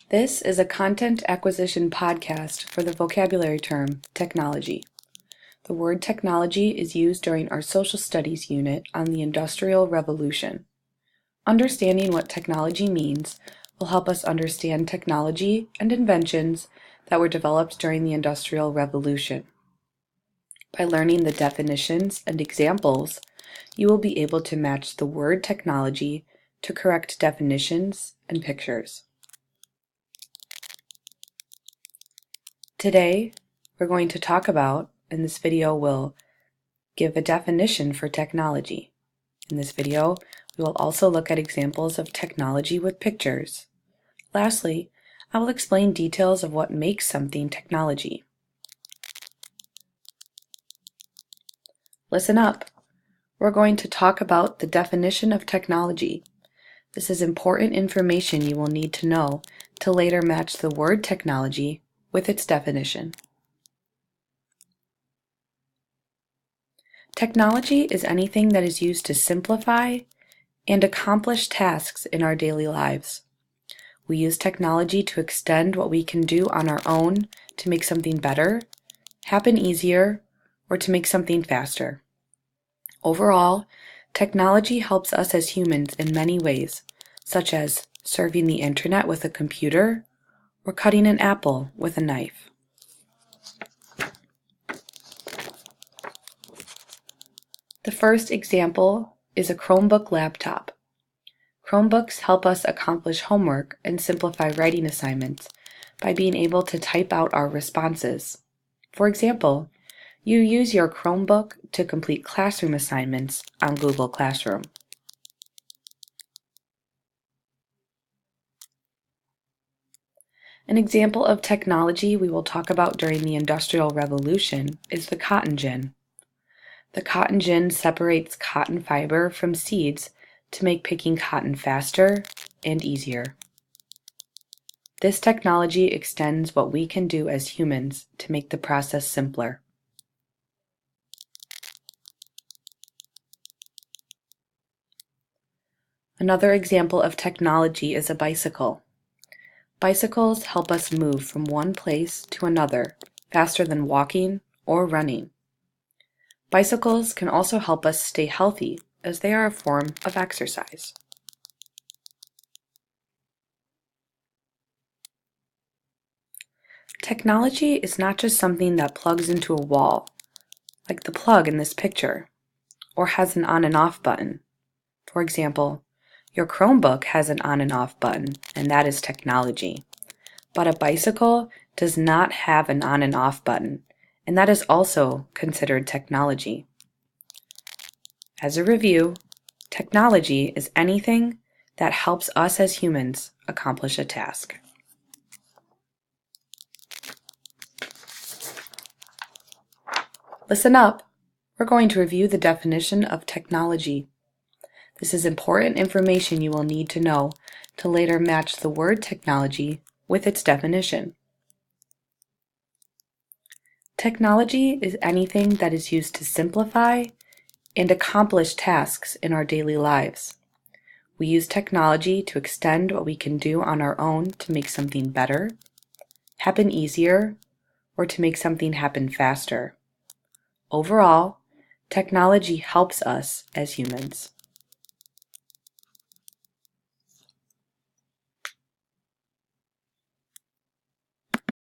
This is a content acquisition podcast for the vocabulary term technology. The word technology is used during our social studies unit on the Industrial Revolution. Understanding what technology means will help us understand technology and inventions that were developed during the Industrial Revolution. By learning the definitions and examples, you will be able to match the word technology to correct definitions and pictures. Today, we're going to talk about, and this video will give a definition for technology. In this video, we will also look at examples of technology with pictures. Lastly, I will explain details of what makes something technology. Listen up. We're going to talk about the definition of technology. This is important information you will need to know to later match the word technology with its definition. Technology is anything that is used to simplify and accomplish tasks in our daily lives. We use technology to extend what we can do on our own to make something better, happen easier, or to make something faster. Overall, technology helps us as humans in many ways, such as surfing the internet with a computer or cutting an apple with a knife. The first example is a Chromebook laptop. Chromebooks help us accomplish homework and simplify writing assignments by being able to type out our responses. For example, you use your Chromebook to complete classroom assignments on Google Classroom. An example of technology we will talk about during the Industrial Revolution is the cotton gin. The cotton gin separates cotton fiber from seeds to make picking cotton faster and easier. This technology extends what we can do as humans to make the process simpler. Another example of technology is a bicycle. Bicycles help us move from one place to another faster than walking or running. Bicycles can also help us stay healthy as they are a form of exercise. Technology is not just something that plugs into a wall, like the plug in this picture, or has an on and off button. For example, your Chromebook has an on and off button, and that is technology. But a bicycle does not have an on and off button, and that is also considered technology. As a review, technology is anything that helps us as humans accomplish a task. Listen up. We're going to review the definition of technology. This is important information you will need to know to later match the word technology with its definition. Technology is anything that is used to simplify and accomplish tasks in our daily lives. We use technology to extend what we can do on our own to make something better, happen easier, or to make something happen faster. Overall, technology helps us as humans.